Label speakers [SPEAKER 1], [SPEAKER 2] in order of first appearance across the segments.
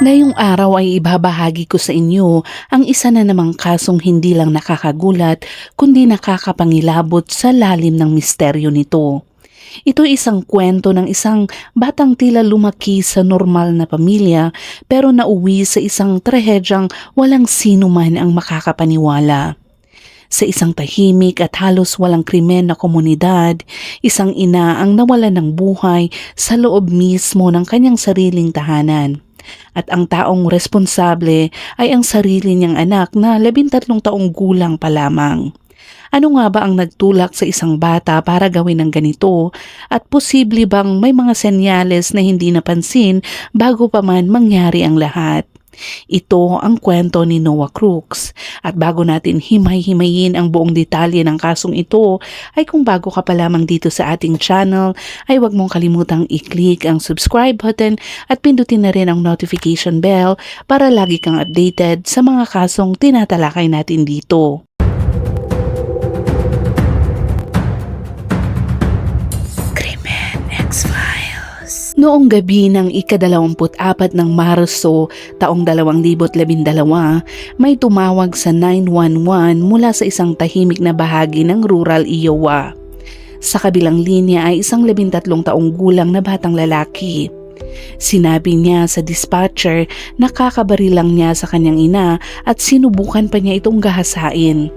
[SPEAKER 1] Ngayong araw ay ibabahagi ko sa inyo ang isa na namang kasong hindi lang nakakagulat kundi nakakapangilabot sa lalim ng misteryo nito. Ito ay isang kwento ng isang batang tila lumaki sa normal na pamilya pero nauwi sa isang trahedyang walang sino man ang makakapaniwala. Sa isang tahimik at halos walang krimen na komunidad, isang ina ang nawalan ng buhay sa loob mismo ng kanyang sariling tahanan. At ang taong responsable ay ang sarili niyang anak na 13 taong gulang pa lamang. Ano nga ba ang nagtulak sa isang bata para gawin ng ganito at posible bang may mga senyales na hindi napansin bago pa man mangyari ang lahat? Ito ang kwento ni Noah Crooks at bago natin himay-himayin ang buong detalye ng kasong ito ay kung bago ka pa lamang dito sa ating channel ay huwag mong kalimutang i-click ang subscribe button at pindutin na rin ang notification bell para lagi kang updated sa mga kasong tinatalakay natin dito. Noong gabi ng ika-24 ng Marso taong 2012, may tumawag sa 911 mula sa isang tahimik na bahagi ng rural Iowa. Sa kabilang linya ay isang 13 taong gulang na batang lalaki. Sinabi niya sa dispatcher na kakabaril lang niya sa kanyang ina at sinubukan pa niya itong gahasain.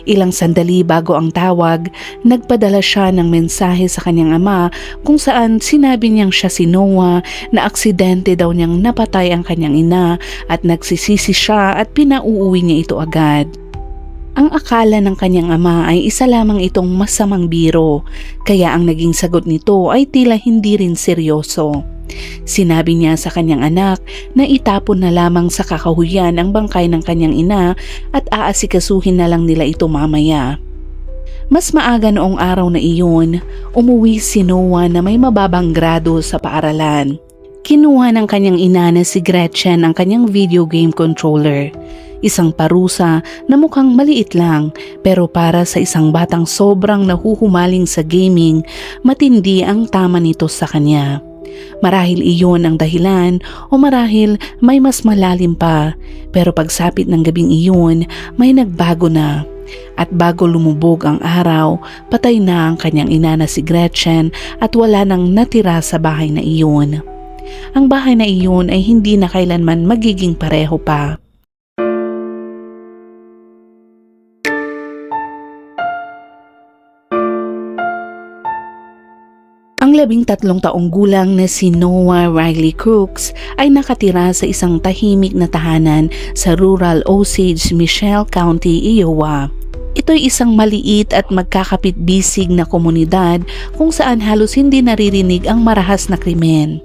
[SPEAKER 1] Ilang sandali bago ang tawag, nagpadala siya ng mensahe sa kanyang ama kung saan sinabi niyang siya si Noah na aksidente daw niyang napatay ang kanyang ina at nagsisisi siya at pinauuwi niya ito agad. Ang akala ng kanyang ama ay isa lamang itong masamang biro, kaya ang naging sagot nito ay tila hindi rin seryoso. Sinabi niya sa kanyang anak na itapon na lamang sa kakahuyan ang bangkay ng kanyang ina at aasikasuhin na lang nila ito mamaya. Mas maaga noong araw na iyon, umuwi si Noah na may mababang grado sa paaralan. Kinuha ng kanyang ina na si Gretchen ang kanyang video game controller. Isang parusa na mukhang maliit lang pero para sa isang batang sobrang nahuhumaling sa gaming, matindi ang tama nito sa kanya. Marahil iyon ang dahilan o marahil may mas malalim pa, pero pagsapit ng gabing iyon may nagbago na. At bago lumubog ang araw, patay na ang kanyang ina na si Gretchen at wala nang natira sa bahay na iyon. Ang bahay na iyon ay hindi na kailanman magiging pareho pa. Ang 13 taong gulang na si Noah Riley Crooks ay nakatira sa isang tahimik na tahanan sa rural Osage, Michelle County, Iowa. Ito'y isang maliit at magkakapit-bisig na komunidad kung saan halos hindi naririnig ang marahas na krimen.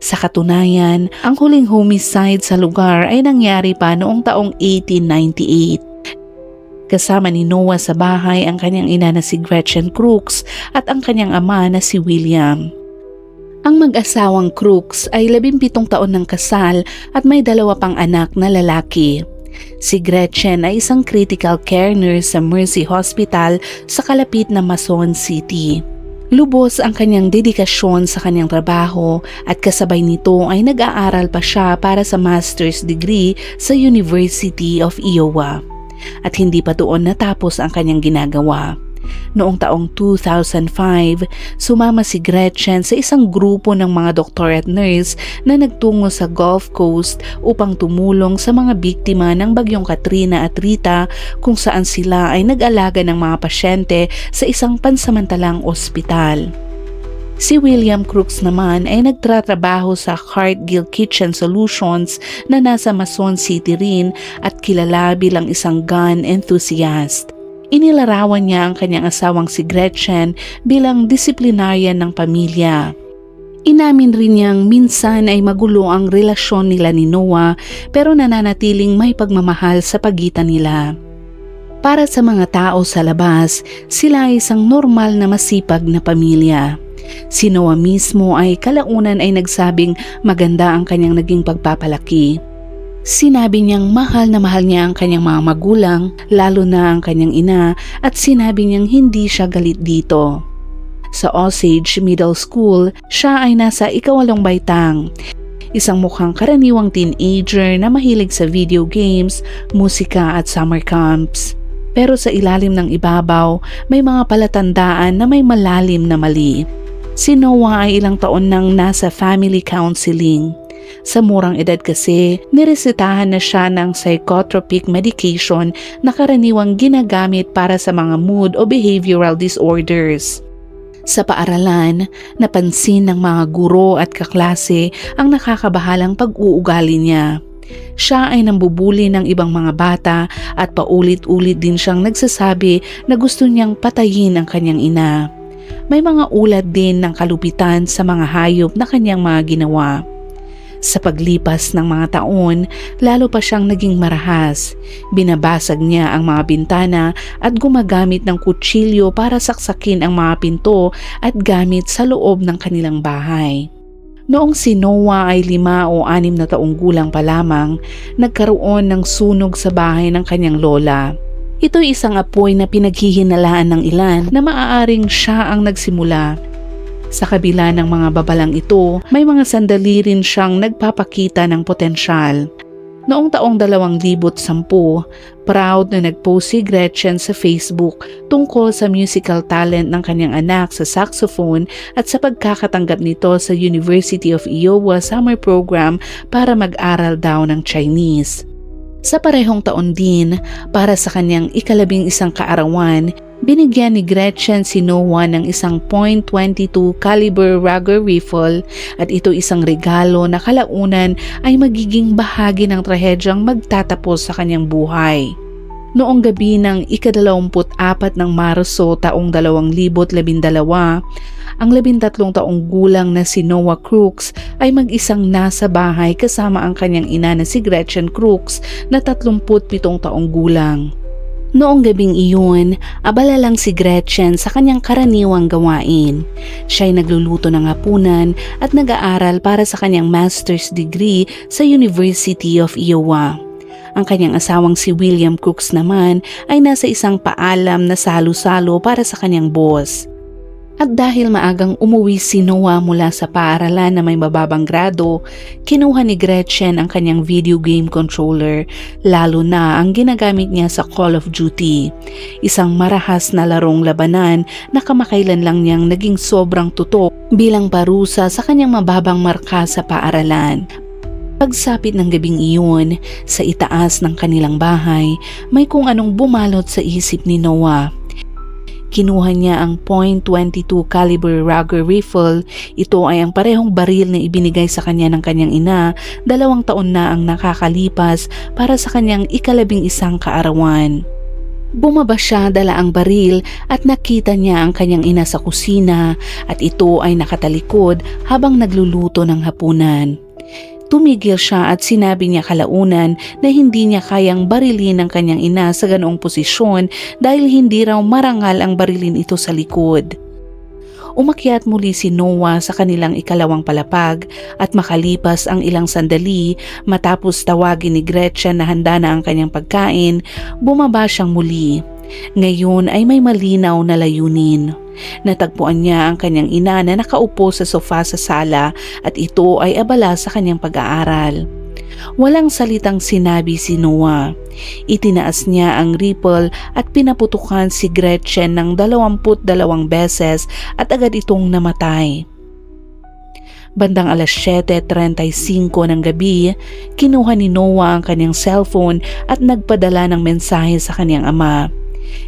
[SPEAKER 1] Sa katunayan, ang huling homicide sa lugar ay nangyari pa noong taong 1898. Kasama ni Noah sa bahay ang kanyang ina na si Gretchen Crooks at ang kanyang ama na si William. Ang mag-asawang Crooks ay 17 taon ng kasal at may 2 pang anak na lalaki. Si Gretchen ay isang critical care nurse sa Mercy Hospital sa kalapit na Mason City. Lubos ang kanyang dedikasyon sa kanyang trabaho at kasabay nito ay nag-aaral pa siya para sa master's degree sa University of Iowa. At hindi pa doon natapos ang kanyang ginagawa. Noong taong 2005, sumama si Gretchen sa isang grupo ng mga doktor at nurse na nagtungo sa Gulf Coast upang tumulong sa mga biktima ng bagyong Katrina at Rita kung saan sila ay nag-alaga ng mga pasyente sa isang pansamantalang ospital. Si William Crooks naman ay nagtratrabaho sa Cartgill Kitchen Solutions na nasa Mason City rin at kilala bilang isang gun enthusiast. Inilarawan niya ang kanyang asawang si Gretchen bilang disiplinaryan ng pamilya. Inamin rin niyang minsan ay magulo ang relasyon nila ni Noah pero nananatiling may pagmamahal sa pagitan nila. Para sa mga tao sa labas, sila ay isang normal na masipag na pamilya. Si Noah mismo ay kalaunan ay nagsabing maganda ang kanyang naging pagpapalaki. Sinabi niyang mahal na mahal niya ang kanyang mga magulang, lalo na ang kanyang ina, at sinabi niyang hindi siya galit dito. Sa Osage Middle School, siya ay nasa 8 baitang. isang mukhang karaniwang teenager na mahilig sa video games, musika at summer camps. Pero sa ilalim ng ibabaw, may mga palatandaan na may malalim na mali. Si Noah ay ilang taon nang nasa family counseling. Sa murang edad kasi, niresetahan na siya ng psychotropic medication na karaniwang ginagamit para sa mga mood o behavioral disorders. Sa paaralan, napansin ng mga guro at kaklase ang nakakabahalang pag-uugali niya. Siya ay nambubuli ng ibang mga bata at paulit-ulit din siyang nagsasabi na gusto niyang patayin ang kanyang ina. May mga ulat din ng kalupitan sa mga hayop na kanyang mga ginawa. Sa paglipas ng mga taon, lalo pa siyang naging marahas. Binabasag niya ang mga bintana at gumagamit ng kutsilyo para saksakin ang mga pinto at gamit sa loob ng kanilang bahay. Noong si Noah ay 5 o 6 na taong gulang pa lamang, nagkaroon ng sunog sa bahay ng kanyang lola. Ito'y isang apoy na pinaghihinalaan ng ilan na maaaring siya ang nagsimula. Sa kabila ng mga babalang ito, may mga sandali rin siyang nagpapakita ng potensyal. Noong taong 2010, proud na nag-post si Gretchen sa Facebook tungkol sa musical talent ng kanyang anak sa saxophone at sa pagkakatanggap nito sa University of Iowa Summer Program para mag-aral daw ng Chinese. Sa parehong taon din, para sa kanyang ika-11 kaarawan, binigyan ni Gretchen si Noah ng isang .22 caliber Ruger rifle at ito isang regalo na kalaunan ay magiging bahagi ng trahedyang magtatapos sa kanyang buhay. Noong gabi ng ika-24 ng Marso taong 2012, ang 13 taong gulang na si Noah Crooks ay mag-isang nasa bahay kasama ang kanyang ina na si Gretchen Crooks na 37 taong gulang. Noong gabing iyon, abala lang si Gretchen sa kanyang karaniwang gawain. Siya ay nagluluto ng hapunan at nag-aaral para sa kanyang master's degree sa University of Iowa. Ang kanyang asawang si William Crooks naman ay nasa isang paalam na salo-salo para sa kanyang boss. At dahil maagang umuwi si Noah mula sa paaralan na may mababang grado, kinuha ni Gretchen ang kanyang video game controller, lalo na ang ginagamit niya sa Call of Duty. Isang marahas na larong labanan na kamakailan lang niyang naging sobrang tutok bilang parusa sa kanyang mababang marka sa paaralan. Pagsapit ng gabing iyon, sa itaas ng kanilang bahay, may kung anong bumalot sa isip ni Noah. Kinuha niya ang .22 caliber Ruger rifle. Ito ay ang parehong baril na ibinigay sa kanya ng kanyang ina 2 taon na ang nakakalipas para sa kanyang ika-11 kaarawan. Bumaba siya, dala ang baril at nakita niya ang kanyang ina sa kusina at ito ay nakatalikod habang nagluluto ng hapunan. Tumigil siya at sinabi niya kalaunan na hindi niya kayang barilin ang kanyang ina sa ganoong posisyon dahil hindi raw marangal ang barilin ito sa likod. Umakyat muli si Noah sa kanilang ikalawang palapag at makalipas ang ilang sandali matapos tawagin ni Gretchen na handa na ang kanyang pagkain, bumaba siyang muli. Ngayon ay may malinaw na layunin. Natagpuan niya ang kanyang ina na nakaupo sa sofa sa sala at ito ay abala sa kanyang pag-aaral. Walang salitang sinabi si Noah. Itinaas niya ang rifle at pinaputukan si Gretchen ng 22 beses at agad itong namatay. Bandang alas 7:35 ng gabi, kinuha ni Noah ang kanyang cellphone at nagpadala ng mensahe sa kanyang ama.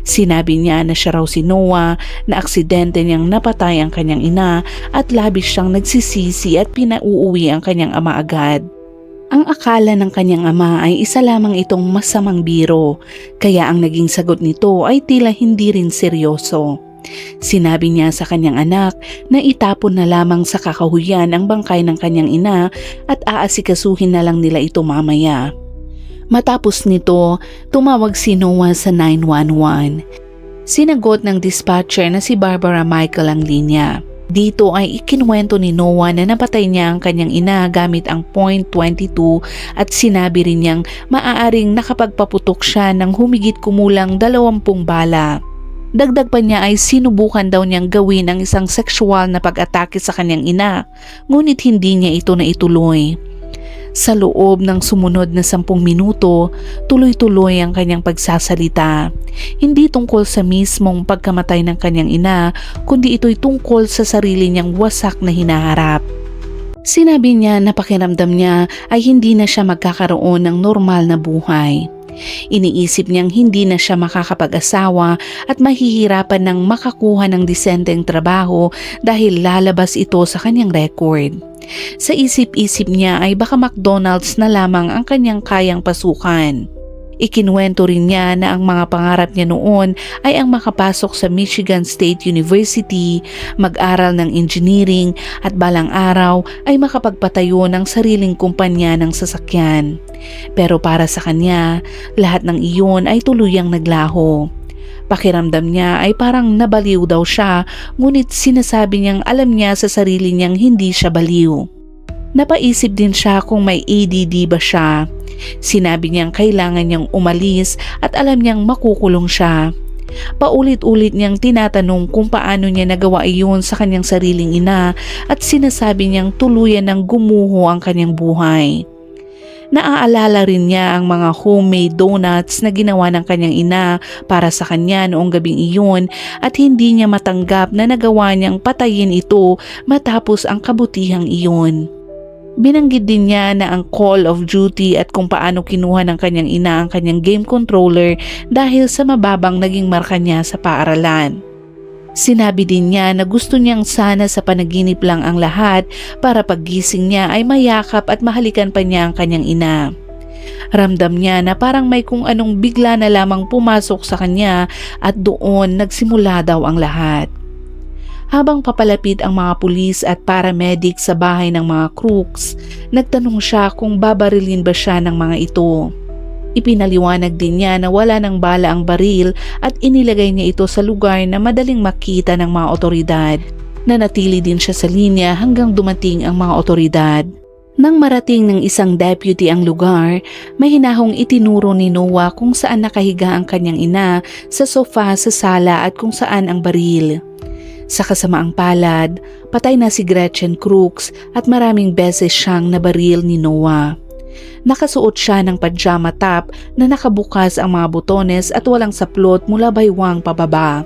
[SPEAKER 1] Sinabi niya na siya raw si Noah, na aksidente niyang napatay ang kanyang ina at labis siyang nagsisisi at pinauuwi ang kanyang ama agad. Ang akala ng kanyang ama ay isa lamang itong masamang biro, kaya ang naging sagot nito ay tila hindi rin seryoso. Sinabi niya sa kanyang anak na itapon na lamang sa kakahuyan ang bangkay ng kanyang ina at aasikasuhin na lang nila ito mamaya. Matapos nito, tumawag si Noah sa 911. Sinagot ng dispatcher na si Barbara Michael ang linya. Dito ay ikinuwento ni Noah na napatay niya ang kanyang ina gamit ang .22 at sinabi rin niyang maaaring nakapagpaputok siya ng humigit kumulang 20 bala. Dagdag pa niya ay sinubukan daw niyang gawin ang isang sexual na pag-atake sa kanyang ina, ngunit hindi niya ito naituloy. Sa loob ng sumunod na 10 minuto, tuloy-tuloy ang kanyang pagsasalita. Hindi tungkol sa mismong pagkamatay ng kanyang ina, kundi ito'y tungkol sa sarili niyang wasak na hinaharap. Sinabi niya na pakiramdam niya ay hindi na siya magkakaroon ng normal na buhay. Iniisip niyang hindi na siya makakapag-asawa at mahihirapan ng makakuha ng disenteng trabaho dahil lalabas ito sa kanyang record. Sa isip-isip niya ay baka McDonald's na lamang ang kanyang kayang pasukan. Ikinuwento rin niya na ang mga pangarap niya noon ay ang makapasok sa Michigan State University, mag-aral ng engineering at balang araw ay makapagpatayo ng sariling kumpanya ng sasakyan. Pero para sa kanya, lahat ng iyon ay tuluyang naglaho. Pakiramdam niya ay parang nabaliw daw siya, ngunit sinasabi niyang alam niya sa sarili niyang hindi siya baliw. Napaisip din siya kung may ADD ba siya. Sinabi niyang kailangan niyang umalis at alam niyang makukulong siya. Paulit-ulit niyang tinatanong kung paano niya nagawa iyon sa kanyang sariling ina at sinasabi niyang tuluyan ng gumuho ang kanyang buhay. Naaalala rin niya ang mga homemade donuts na ginawa ng kanyang ina para sa kanya noong gabing iyon at hindi niya matanggap na nagawa niyang patayin ito matapos ang kabutihang iyon. Binanggit din niya na ang Call of Duty at kung paano kinuha ng kanyang ina ang kanyang game controller dahil sa mababang naging marka niya sa paaralan. Sinabi din niya na gusto niyang sana sa panaginip lang ang lahat para paggising niya ay mayakap at mahalikan pa niya ang kanyang ina. Ramdam niya na parang may kung anong bigla na lamang pumasok sa kanya at doon nagsimula daw ang lahat. Habang papalapit ang mga pulis at paramedic sa bahay ng mga crooks, nagtanong siya kung babarilin ba siya ng mga ito. Ipinaliwanag din niya na wala ng bala ang baril at inilagay niya ito sa lugar na madaling makita ng mga otoridad. Nanatili din siya sa linya hanggang dumating ang mga otoridad. Nang marating ng isang deputy ang lugar, mahinahong itinuro ni Noah kung saan nakahiga ang kanyang ina sa sofa sa sala at kung saan ang baril. Sa kasamaang palad, patay na si Gretchen Crooks at maraming beses siyang nabaril ni Noah. Nakasuot siya ng pajama top na nakabukas ang mga butones at walang saplot mula baywang pababa.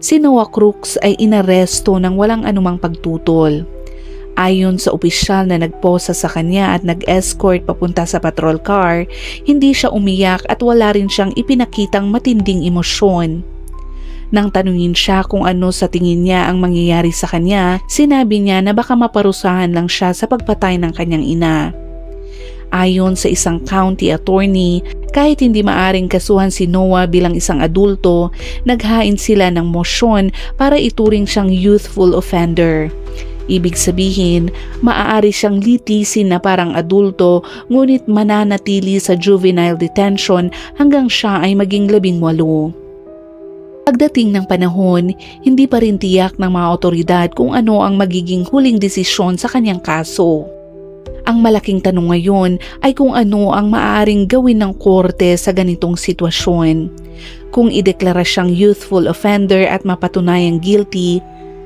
[SPEAKER 1] Si Noah Crooks ay inaresto ng walang anumang pagtutol. Ayon sa opisyal na nagposa sa kanya at nag-escort papunta sa patrol car, hindi siya umiyak at wala rin siyang ipinakitang matinding emosyon. Nang tanungin siya kung ano sa tingin niya ang mangyayari sa kanya, sinabi niya na baka maparusahan lang siya sa pagpatay ng kanyang ina. Ayon sa isang county attorney, kahit hindi maaring kasuhan si Noah bilang isang adulto, naghain sila ng mosyon para ituring siyang youthful offender. Ibig sabihin, maaari siyang litisin na parang adulto ngunit mananatili sa juvenile detention hanggang siya ay maging 18. Pagdating ng panahon, hindi pa rin tiyak ng mga otoridad kung ano ang magiging huling desisyon sa kanyang kaso. Ang malaking tanong ngayon ay kung ano ang maaaring gawin ng korte sa ganitong sitwasyon. Kung ideklara siyang youthful offender at mapatunayang guilty,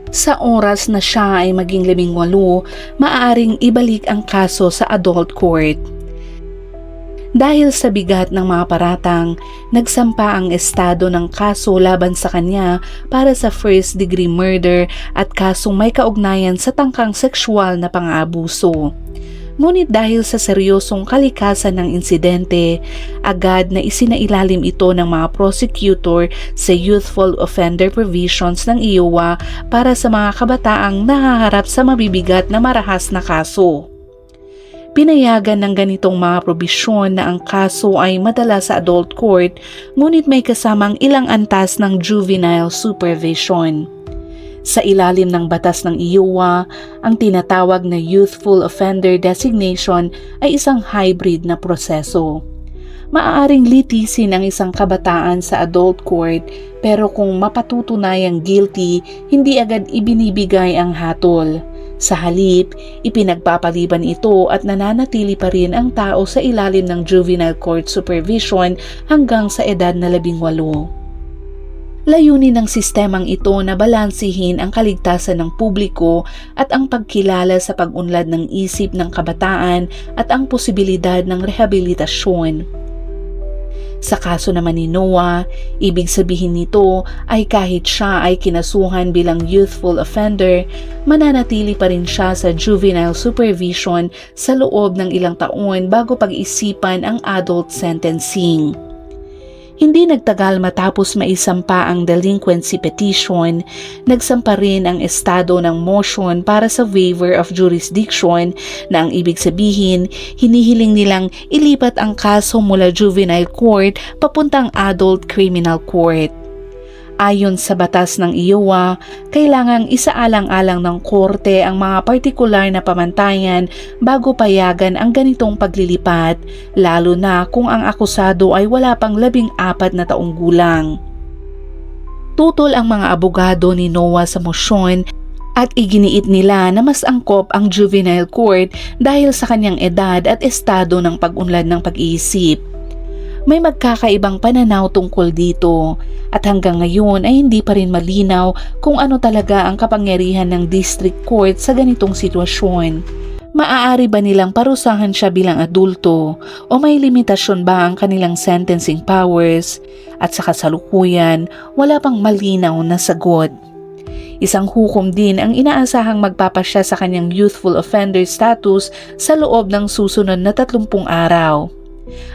[SPEAKER 1] sa oras na siya ay maging 18, maaaring ibalik ang kaso sa adult court. Dahil sa bigat ng mga paratang, nagsampa ang estado ng kaso laban sa kanya para sa first-degree murder at kasong may kaugnayan sa tangkang sexual na pang-aabuso. Ngunit dahil sa seryosong kalikasan ng insidente, agad na isinailalim ito ng mga prosecutor sa youthful offender provisions ng Iowa para sa mga kabataang nahaharap sa mabibigat na marahas na kaso. Pinayagan ng ganitong mga probisyon na ang kaso ay madala sa adult court, ngunit may kasamang ilang antas ng juvenile supervision. Sa ilalim ng batas ng Iowa, ang tinatawag na youthful offender designation ay isang hybrid na proseso. Maaaring litisin ang isang kabataan sa adult court, pero kung mapatutunayang guilty, hindi agad ibinibigay ang hatol. Sa halip, ipinagpapaliban ito at nananatili pa rin ang tao sa ilalim ng juvenile court supervision hanggang sa edad na 18. Layunin ng sistemang ito na balansihin ang kaligtasan ng publiko at ang pagkilala sa pag-unlad ng isip ng kabataan at ang posibilidad ng rehabilitasyon. Sa kaso naman ni Noah, ibig sabihin nito ay kahit siya ay kinasuhan bilang youthful offender, mananatili pa rin siya sa juvenile supervision sa loob ng ilang taon bago pag-isipan ang adult sentencing. Hindi nagtagal matapos maisampa ang delinquency petition, nagsampa rin ang estado ng motion para sa waiver of jurisdiction na ang ibig sabihin, hinihiling nilang ilipat ang kaso mula juvenile court papuntang adult criminal court. Ayon sa batas ng Iowa, kailangang isaalang-alang ng korte ang mga partikular na pamantayan bago payagan ang ganitong paglilipat, lalo na kung ang akusado ay wala pang 14 na taong gulang. Tutol ang mga abogado ni Noah sa mosyon at iginiit nila na mas angkop ang juvenile court dahil sa kanyang edad at estado ng pag-unlad ng pag-iisip. May magkakaibang pananaw tungkol dito at hanggang ngayon ay hindi pa rin malinaw kung ano talaga ang kapangyarihan ng district court sa ganitong sitwasyon. Maaari ba nilang parusahan siya bilang adulto o may limitasyon ba ang kanilang sentencing powers? At sa kasalukuyan, wala pang malinaw na sagot. Isang hukom din ang inaasahang magpapasya sa kanyang youthful offender status sa loob ng susunod na 30 araw.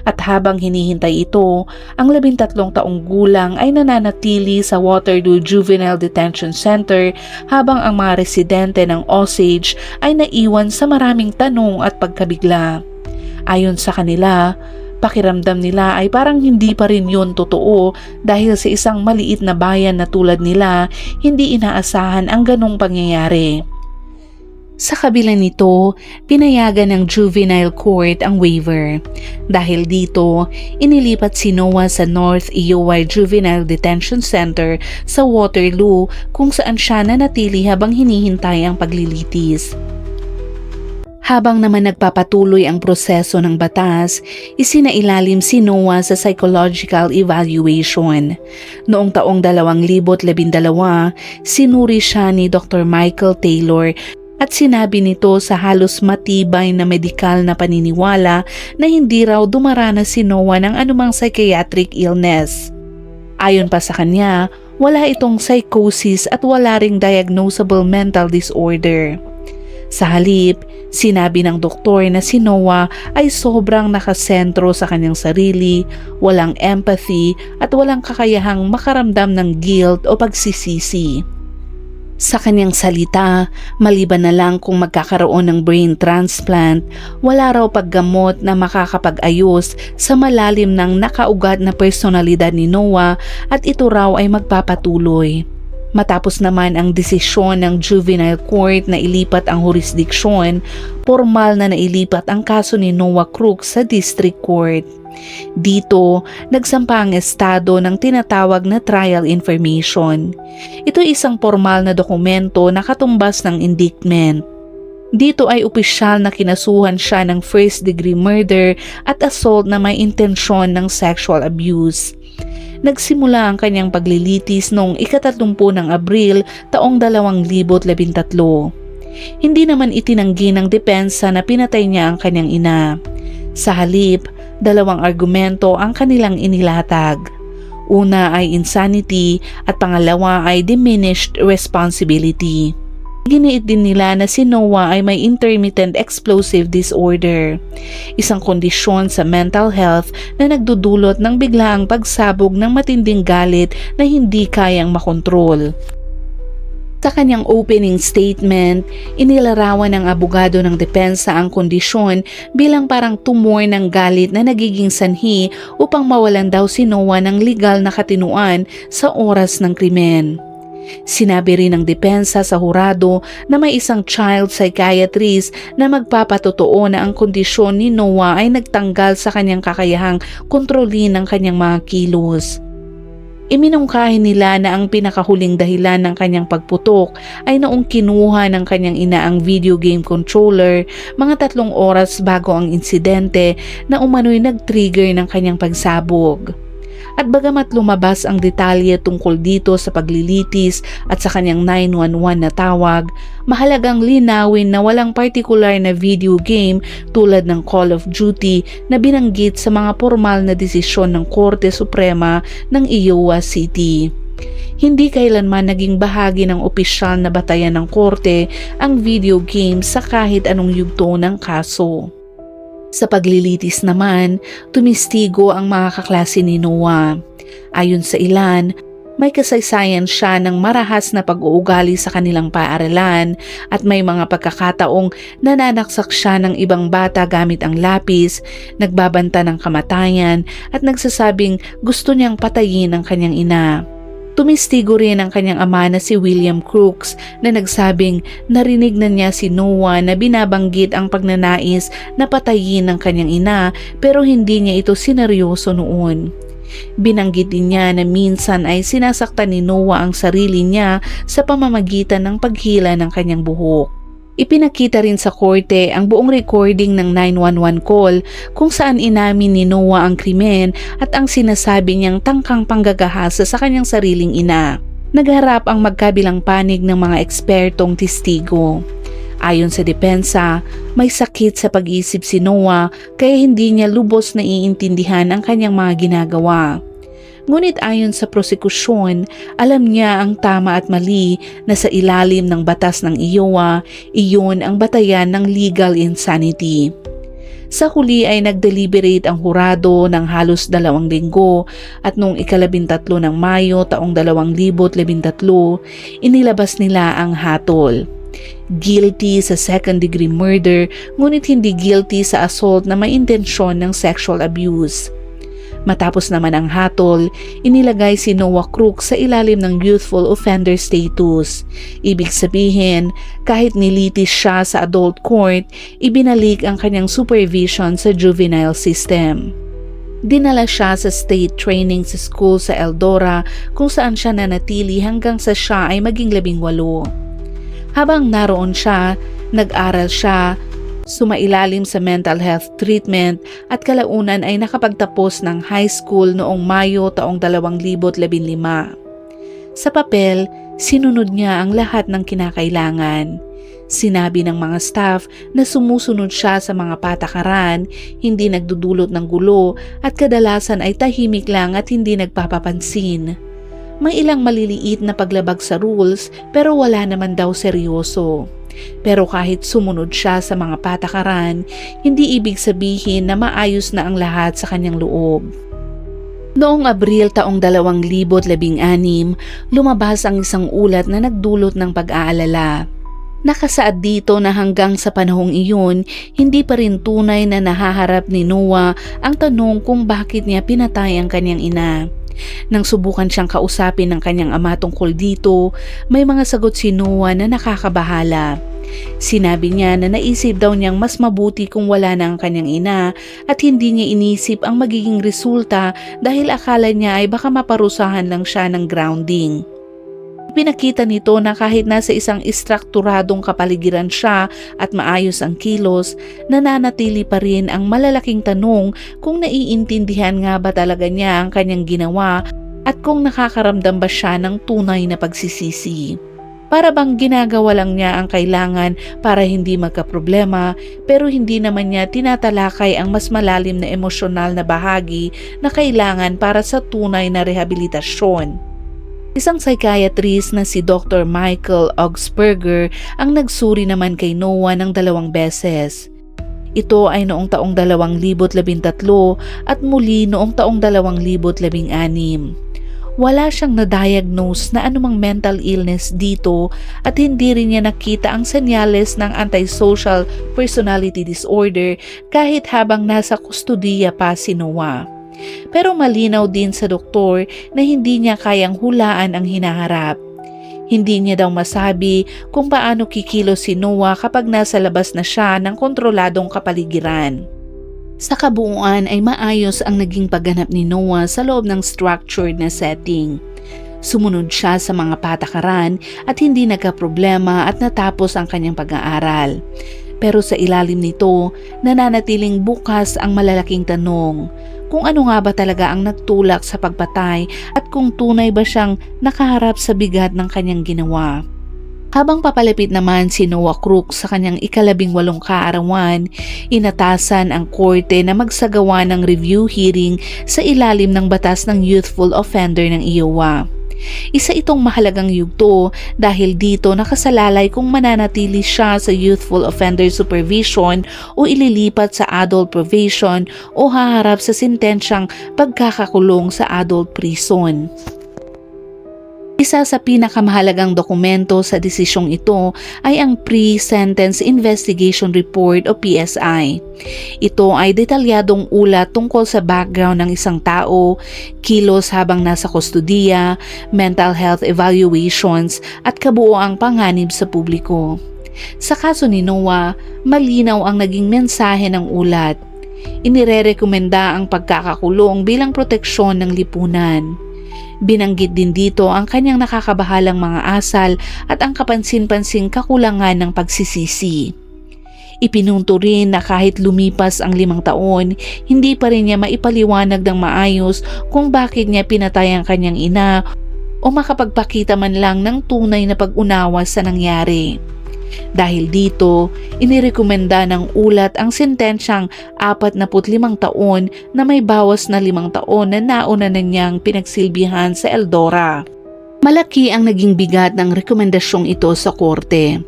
[SPEAKER 1] At habang hinihintay ito, ang 13 taong gulang ay nananatili sa Waterloo Juvenile Detention Center habang ang mga residente ng Osage ay naiwan sa maraming tanong at pagkabigla. Ayon sa kanila, pakiramdam nila ay parang hindi pa rin yun totoo dahil sa isang maliit na bayan na tulad nila, hindi inaasahan ang ganong pangyayari. Sa kabila nito, pinayagan ng juvenile court ang waiver. Dahil dito, inilipat si Noah sa North Iowa Juvenile Detention Center sa Waterloo kung saan siya nanatili habang hinihintay ang paglilitis. Habang naman nagpapatuloy ang proseso ng batas, isinailalim si Noah sa psychological evaluation. Noong taong 2012, sinuri siya ni Dr. Michael Taylor at sinabi nito sa halos matibay na medikal na paniniwala na hindi raw dumaranas si Noah ng anumang psychiatric illness. Ayon pa sa kanya, wala itong psychosis at wala ring diagnosable mental disorder. Sa halip, sinabi ng doktor na si Noah ay sobrang nakasentro sa kanyang sarili, walang empathy at walang kakayahang makaramdam ng guilt o pagsisisi. Sa kanyang salita, maliban na lang kung magkakaroon ng brain transplant, wala raw paggamot na makakapag-ayos sa malalim ng nakaugat na personalidad ni Noah at ito raw ay magpapatuloy. Matapos naman ang desisyon ng juvenile court na ilipat ang jurisdiksyon, formal na nailipat ang kaso ni Noah Crooks sa district court. Dito, nagsampa ang estado ng tinatawag na trial information. Ito ay isang formal na dokumento na katumbas ng indictment. Dito ay opisyal na kinasuhan siya ng first-degree murder at assault na may intensyon ng sexual abuse. Nagsimula ang kanyang paglilitis noong 30 ng Abril taong 2013. Hindi naman itinanggi ng depensa na pinatay niya ang kanyang ina. Sa halip, 2 argumento ang kanilang inilatag. Una ay insanity at pangalawa ay diminished responsibility. Giniit din nila na si Noah ay may intermittent explosive disorder, isang kondisyon sa mental health na nagdudulot ng biglaang pagsabog ng matinding galit na hindi kayang makontrol. Sa kanyang opening statement, inilarawan ng abogado ng depensa ang kondisyon bilang parang tumor ng galit na nagiging sanhi upang mawalan daw si Noah ng legal na katinuan sa oras ng krimen. Sinabi rin ng depensa sa hurado na may isang child psychiatrist na magpapatotoo na ang kondisyon ni Noah ay nagtanggal sa kanyang kakayahang kontrolin ang kanyang mga kilos. Iminungkahi nila na ang pinakahuling dahilan ng kanyang pagputok ay noong kinuha ng kanyang ina ang video game controller mga 3 oras bago ang insidente na umano'y nag-trigger ng kanyang pagsabog. At bagamat lumabas ang detalye tungkol dito sa paglilitis at sa kanyang 911 na tawag, mahalagang linawin na walang partikular na video game tulad ng Call of Duty na binanggit sa mga formal na desisyon ng Korte Suprema ng Iowa City. Hindi kailanman naging bahagi ng opisyal na batayan ng korte ang video game sa kahit anong yugto ng kaso. Sa paglilitis naman, tumistigo ang mga kaklase ni Noah. Ayon sa ilan, may kasaysayan siya ng marahas na pag-uugali sa kanilang paaralan at may mga pagkakataong nananaksak siya ng ibang bata gamit ang lapis, nagbabanta ng kamatayan at nagsasabing gusto niyang patayin ang kanyang ina. Tumistigo rin ang kanyang ama na si William Crooks na nagsabing narinig na niya si Noah na binabanggit ang pagnanais na patayin ng kanyang ina pero hindi niya ito sineryoso noon. Binanggit din niya na minsan ay sinasaktan ni Noah ang sarili niya sa pamamagitan ng paghila ng kanyang buhok. Ipinakita rin sa korte ang buong recording ng 911 call kung saan inamin ni Noah ang krimen at ang sinasabi niyang tangkang panggagahasa sa kanyang sariling ina. Nagharap ang magkabilang panig ng mga ekspertong testigo. Ayon sa depensa, may sakit sa pag-iisip si Noah kaya hindi niya lubos na iintindihan ang kanyang mga ginagawa. Ngunit ayon sa prosekusyon, alam niya ang tama at mali na sa ilalim ng batas ng Iowa, iyon ang batayan ng legal insanity. Sa huli ay nag-deliberate ang hurado ng halos 2 linggo at noong 13 ng Mayo taong 2013, inilabas nila ang hatol. Guilty sa second-degree murder ngunit hindi guilty sa assault na may intensyon ng sexual abuse. Matapos naman ang hatol, inilagay si Noah Crooks sa ilalim ng youthful offender status. Ibig sabihin, kahit nilitis siya sa adult court, ibinalik ang kanyang supervision sa juvenile system. Dinala siya sa state training sa school sa Eldora kung saan siya nanatili hanggang sa siya ay maging 18. Habang naroon siya, nag-aral siya, sumailalim sa mental health treatment at kalaunan ay nakapagtapos ng high school noong Mayo taong 2015. Sa papel, sinunod niya ang lahat ng kinakailangan. Sinabi ng mga staff na sumusunod siya sa mga patakaran, hindi nagdudulot ng gulo at kadalasan ay tahimik lang at hindi nagpapapansin. May ilang maliliit na paglabag sa rules pero wala naman daw seryoso. Pero kahit sumunod siya sa mga patakaran, hindi ibig sabihin na maayos na ang lahat sa kanyang loob. Noong Abril taong 2016, lumabas ang isang ulat na nagdulot ng pag-aalala. Nakasaad dito na hanggang sa panahong iyon, hindi pa rin tunay na nahaharap ni Noah ang tanong kung bakit niya pinatay ang kanyang ina. Nang subukan siyang kausapin ng kanyang ama tungkol dito, may mga sagot si Noah na nakakabahala. Sinabi niya na naisip daw niyang mas mabuti kung wala na ang kanyang ina at hindi niya inisip ang magiging resulta dahil akala niya ay baka maparusahan lang siya ng grounding. Pinakita nito na kahit nasa isang istrukturadong kapaligiran siya at maayos ang kilos, nananatili pa rin ang malalaking tanong kung naiintindihan nga ba talaga niya ang kanyang ginawa at kung nakakaramdam ba siya ng tunay na pagsisisi. Para bang ginagawa lang niya ang kailangan para hindi magkaproblema pero hindi naman niya tinatalakay ang mas malalim na emosyonal na bahagi na kailangan para sa tunay na rehabilitasyon. Isang psychiatrist na si Dr. Michael Augsburger ang nagsuri naman kay Noah ng 2 beses. Ito ay noong taong 2013 at muli noong taong 2016. Wala siyang na-diagnose na anumang mental illness dito at hindi rin niya nakita ang senyales ng antisocial personality disorder kahit habang nasa kustudiya pa si Noah. Pero malinaw din sa doktor na hindi niya kayang hulaan ang hinaharap. Hindi niya daw masabi kung paano kikilos si Noah kapag nasa labas na siya ng kontroladong kapaligiran. Sa kabuuan ay maayos ang naging pagganap ni Noah sa loob ng structured na setting. Sumunod siya sa mga patakaran at hindi nagkaproblema at natapos ang kanyang pag-aaral. Pero sa ilalim nito, nananatiling bukas ang malalaking tanong. Kung ano nga ba talaga ang nagtulak sa pagpatay at kung tunay ba siyang nakaharap sa bigat ng kanyang ginawa. Habang papalapit naman si Noah Crooks sa kanyang ika-18 kaarawan, inatasan ang korte na magsagawa ng review hearing sa ilalim ng batas ng Youthful Offender ng Iowa. Isa itong mahalagang yugto dahil dito nakasalalay kung mananatili siya sa Youthful Offender Supervision o ililipat sa Adult Probation o haharap sa sentensyang pagkakakulong sa Adult Prison. Isa sa pinakamahalagang dokumento sa desisyong ito ay ang Pre-Sentence Investigation Report o PSI. Ito ay detalyadong ulat tungkol sa background ng isang tao, kilos habang nasa kustudiya, mental health evaluations at kabuoang panganib sa publiko. Sa kaso ni Noah, malinaw ang naging mensahe ng ulat. Inirerekomenda ang pagkakakulong bilang proteksyon ng lipunan. Binanggit din dito ang kanyang nakakabahalang mga asal at ang kapansin-pansing kakulangan ng pagsisisi. Ipinunto rin na kahit lumipas ang 5 taon, hindi pa rin niya maipaliwanag ng maayos kung bakit niya pinatay ang kanyang ina o makapagpakita man lang ng tunay na pag-unawa sa nangyari. Dahil dito, inirekomenda ng ulat ang sentensyang 45 taon na may bawas na 5 taon na nauna na niyang pinagsilbihan sa Eldora. Malaki ang naging bigat ng rekomendasyong ito sa korte.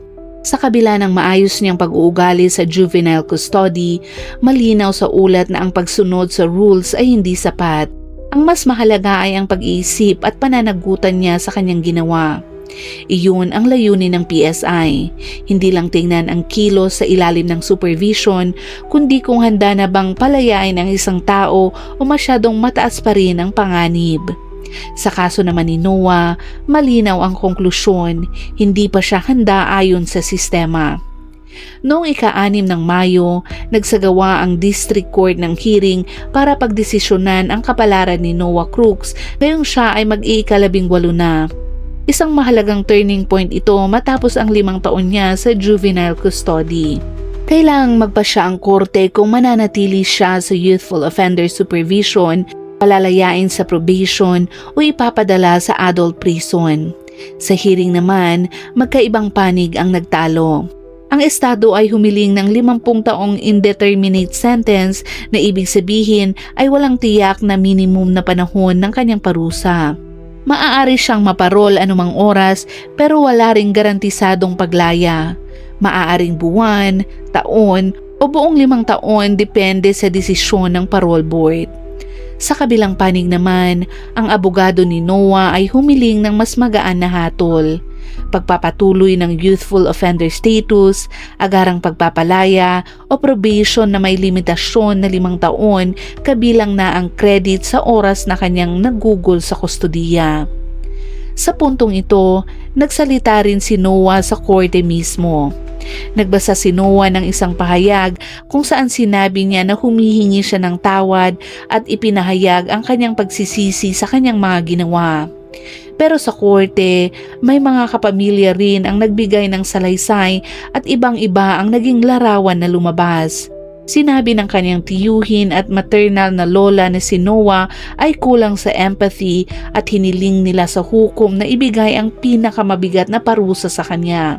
[SPEAKER 1] Sa kabila ng maayos niyang pag-uugali sa juvenile custody, malinaw sa ulat na ang pagsunod sa rules ay hindi sapat. Ang mas mahalaga ay ang pag-iisip at pananagutan niya sa kanyang ginawa. Iyon ang layunin ng PSI, hindi lang tingnan ang kilos sa ilalim ng supervision, kundi kung handa na bang palayain ang isang tao o masyadong mataas pa rin ang panganib. Sa kaso naman ni Noah, malinaw ang konklusyon, hindi pa siya handa ayon sa sistema. Noong ika-6 ng Mayo, nagsagawa ang District Court ng hearing para pagdesisyonan ang kapalaran ni Noah Crooks ngayong siya ay mag-iika-18 na. Isang mahalagang turning point ito matapos ang 5 taon niya sa juvenile custody. Kailangang magpasya ang korte kung mananatili siya sa Youthful Offender Supervision, palalayain sa probation o ipapadala sa adult prison. Sa hearing naman, magkaibang panig ang nagtalo. Ang estado ay humiling ng 50 taong indeterminate sentence na ibig sabihin ay walang tiyak na minimum na panahon ng kanyang parusa. Maaari siyang maparol anumang oras pero wala ring garantisadong paglaya. Maaaring buwan, taon o buong 5 taon depende sa desisyon ng parole board. Sa kabilang panig naman, ang abogado ni Noah ay humiling ng mas magaan na hatol. Pagpapatuloy ng youthful offender status, agarang pagpapalaya o probation na may limitasyon na 5 taon kabilang na ang credit sa oras na kanyang nagugol sa kustudiya. Sa puntong ito, nagsalita rin si Noah sa korte mismo. Nagbasa si Noah ng isang pahayag kung saan sinabi niya na humihingi siya ng tawad at ipinahayag ang kanyang pagsisisi sa kanyang mga ginawa. Pero sa korte, may mga kapamilya rin ang nagbigay ng salaysay at ibang-iba ang naging larawan na lumabas. Sinabi ng kanyang tiyuhin at maternal na lola na si Noah ay kulang sa empathy at hiniling nila sa hukom na ibigay ang pinakamabigat na parusa sa kanya.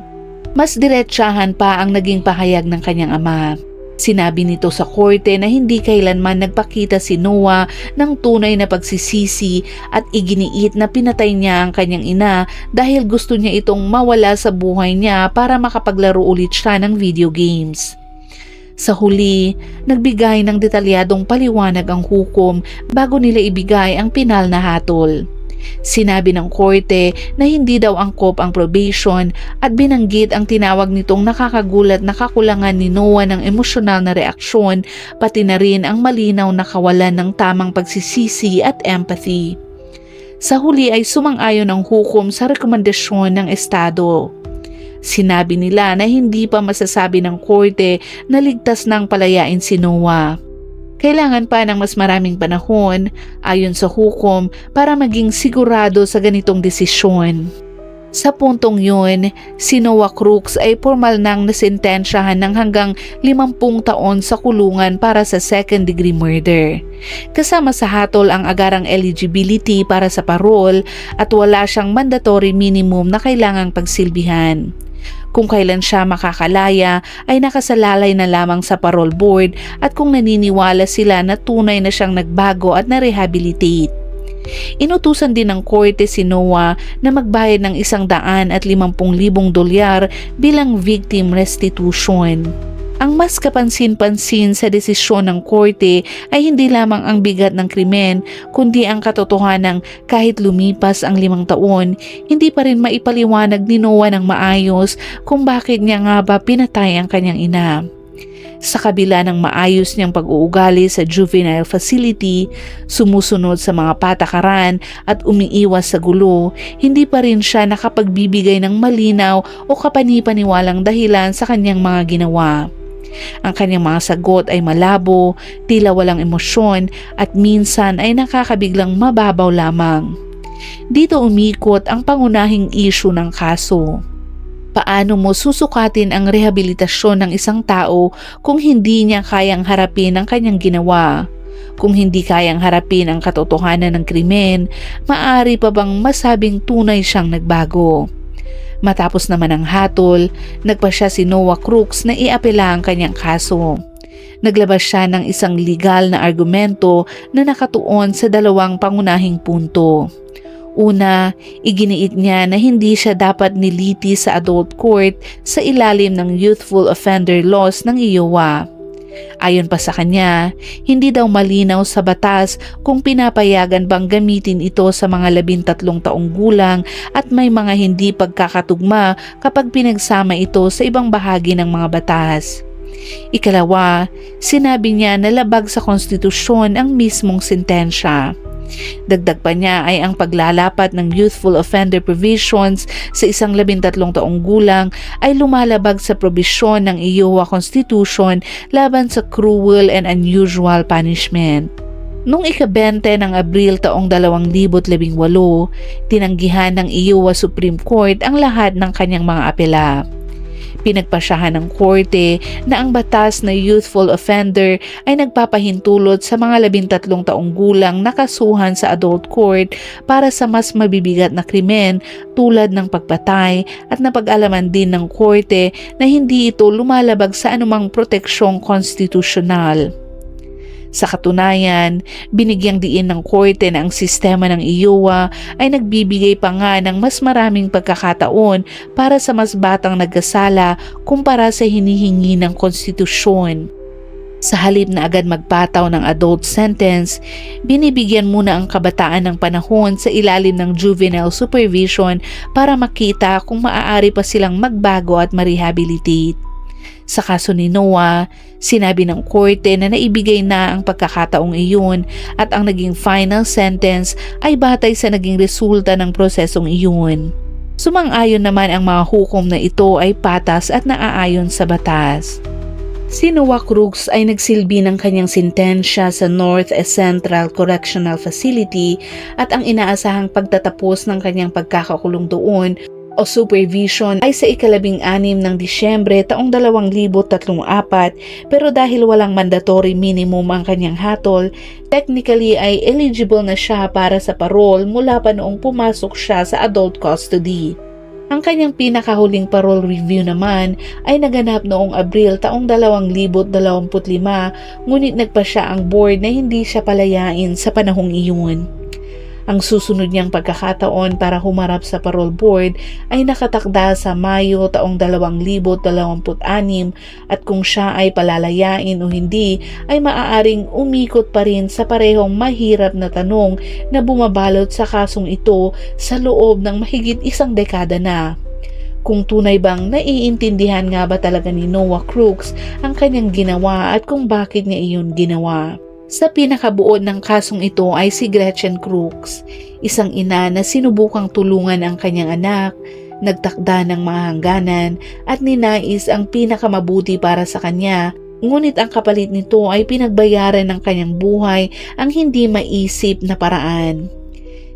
[SPEAKER 1] Mas diretsahan pa ang naging pahayag ng kanyang ama. Sinabi nito sa korte na hindi kailanman nagpakita si Noah ng tunay na pagsisisi at iginiit na pinatay niya ang kanyang ina dahil gusto niya itong mawala sa buhay niya para makapaglaro ulit siya ng video games. Sa huli, nagbigay ng detalyadong paliwanag ang hukom bago nila ibigay ang pinal na hatol. Sinabi ng korte na hindi daw angkop ang probation at binanggit ang tinawag nitong nakakagulat na kakulangan ni Noah ng emosyonal na reaksyon pati na rin ang malinaw na kawalan ng tamang pagsisisi at empathy. Sa huli ay sumang-ayon ang hukom sa rekomendasyon ng estado. Sinabi nila na hindi pa masasabi ng korte na ligtas nang palayain si Noah. Kailangan pa ng mas maraming panahon, ayon sa hukom, para maging sigurado sa ganitong desisyon. Sa puntong yun, si Noah Crooks ay formal nang nasentensyahan ng hanggang 50 taon sa kulungan para sa second-degree murder. Kasama sa hatol ang agarang eligibility para sa parole at wala siyang mandatory minimum na kailangang pagsilbihan. Kung kailan siya makakalaya ay nakasalalay na lamang sa parole board at kung naniniwala sila na tunay na siyang nagbago at na-rehabilitate. Inutusan din ng korte si Noah na magbayad ng $150,000 bilang victim restitution. Ang mas kapansin-pansin sa desisyon ng korte ay hindi lamang ang bigat ng krimen kundi ang katotohanang kahit lumipas ang 5 taon, hindi pa rin maipaliwanag ni Noah ng maayos kung bakit niya nga ba pinatay ang kanyang ina. Sa kabila ng maayos niyang pag-uugali sa juvenile facility, sumusunod sa mga patakaran at umiiwas sa gulo, hindi pa rin siya nakapagbibigay ng malinaw o kapanipaniwalang dahilan sa kanyang mga ginawa. Ang kanyang mga sagot ay malabo, tila walang emosyon at minsan ay nakakabiglang mababaw lamang. Dito umikot ang pangunahing issue ng kaso. Paano mo susukatin ang rehabilitasyon ng isang tao kung hindi niya kayang harapin ang kanyang ginawa? Kung hindi kayang harapin ang katotohanan ng krimen, maaari pa bang masabing tunay siyang nagbago? Matapos naman ang hatol, nagpasya si Noah Crooks na iapela ang kanyang kaso. Naglabas siya ng isang legal na argumento na nakatuon sa 2 pangunahing punto. Una, iginiit niya na hindi siya dapat niliti sa adult court sa ilalim ng youthful offender laws ng Iowa. Ayon pa sa kanya, hindi daw malinaw sa batas kung pinapayagan bang gamitin ito sa mga 13 taong gulang at may mga hindi pagkakatugma kapag pinagsama ito sa ibang bahagi ng mga batas. Ikalawa, sinabi niya na labag sa konstitusyon ang mismong sentensya. Dagdag pa niya ay ang paglalapat ng youthful offender provisions sa isang 13 taong gulang ay lumalabag sa probisyon ng Iowa Constitution laban sa cruel and unusual punishment. Noong ika-20 ng Abril taong 2018, tinanggihan ng Iowa Supreme Court ang lahat ng kanyang mga apela. Pinagpasyahan ng korte na ang batas na youthful offender ay nagpapahintulot sa mga 13 taong gulang na kasuhan sa adult court para sa mas mabibigat na krimen tulad ng pagpatay at napag-alaman din ng korte na hindi ito lumalabag sa anumang proteksyong konstitusyonal. Sa katunayan, binigyang diin ng korte na ang sistema ng Iowa ay nagbibigay pa nga ng mas maraming pagkakataon para sa mas batang nagkasala kumpara sa hinihingi ng konstitusyon. Sa halip na agad magpataw ng adult sentence, binibigyan muna ang kabataan ng panahon sa ilalim ng juvenile supervision para makita kung maaari pa silang magbago at ma-rehabilitate. Sa kaso ni Noah, sinabi ng korte na naibigay na ang pagkakataong iyon at ang naging final sentence ay batay sa naging resulta ng prosesong iyon. Sumang-ayon naman ang mga hukom na ito ay patas at naaayon sa batas. Si Noah Crooks ay nagsilbi ng kanyang sentensya sa North Central Correctional Facility at ang inaasahang pagtatapos ng kanyang pagkakakulong doon o supervision ay sa ika-16 ng Disyembre taong 2034 pero dahil walang mandatory minimum ang kanyang hatol, technically ay eligible na siya para sa parole mula pa noong pumasok siya sa adult custody. Ang kanyang pinakahuling parole review naman ay naganap noong Abril taong 2025 ngunit nagpasya ang board na hindi siya palayain sa panahong iyon. Ang susunod niyang pagkakataon para humarap sa parole board ay nakatakda sa Mayo taong 2026 at kung siya ay palalayain o hindi ay maaaring umikot pa rin sa parehong mahirap na tanong na bumabalot sa kasong ito sa loob ng mahigit 1 dekada na. Kung tunay bang naiintindihan nga ba talaga ni Noah Crooks ang kanyang ginawa at kung bakit niya iyon ginawa. Sa pinakabuod ng kasong ito ay si Gretchen Crooks, isang ina na sinubukang tulungan ang kanyang anak, nagtakda ng mga hangganan at ninais ang pinakamabuti para sa kanya, ngunit ang kapalit nito ay pinagbayaran ng kanyang buhay ang hindi maisip na paraan.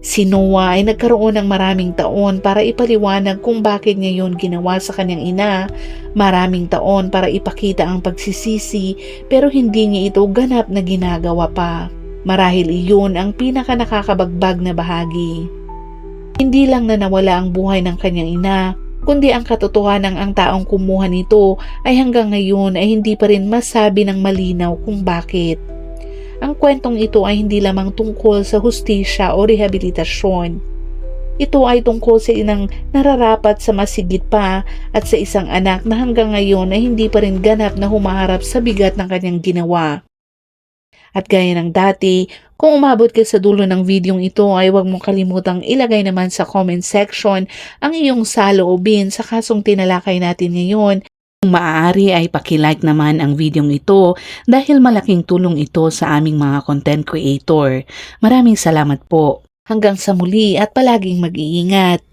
[SPEAKER 1] Si Noah ay nagkaroon ng maraming taon para ipaliwanag kung bakit niya yun ginawa sa kanyang ina, maraming taon para ipakita ang pagsisisi pero hindi niya ito ganap na ginagawa pa. Marahil iyon ang pinaka nakakabagbag na bahagi. Hindi lang na nawala ang buhay ng kanyang ina, kundi ang katotohanan ang taong kumuha nito ay hanggang ngayon ay hindi pa rin masabi ng malinaw kung bakit. Ang kwentong ito ay hindi lamang tungkol sa hustisya o rehabilitasyon. Ito ay tungkol sa inang nararapat sa masigit pa at sa isang anak na hanggang ngayon ay hindi pa rin ganap na humaharap sa bigat ng kanyang ginawa. At gaya ng dati, kung umabot ka sa dulo ng videong ito ay huwag mong kalimutang ilagay naman sa comment section ang iyong saloobin sa kasong tinalakay natin ngayon. Kung maaari ay paki-like naman ang videong ito dahil malaking tulong ito sa aming mga content creator. Maraming salamat po. Hanggang sa muli at palaging mag-iingat.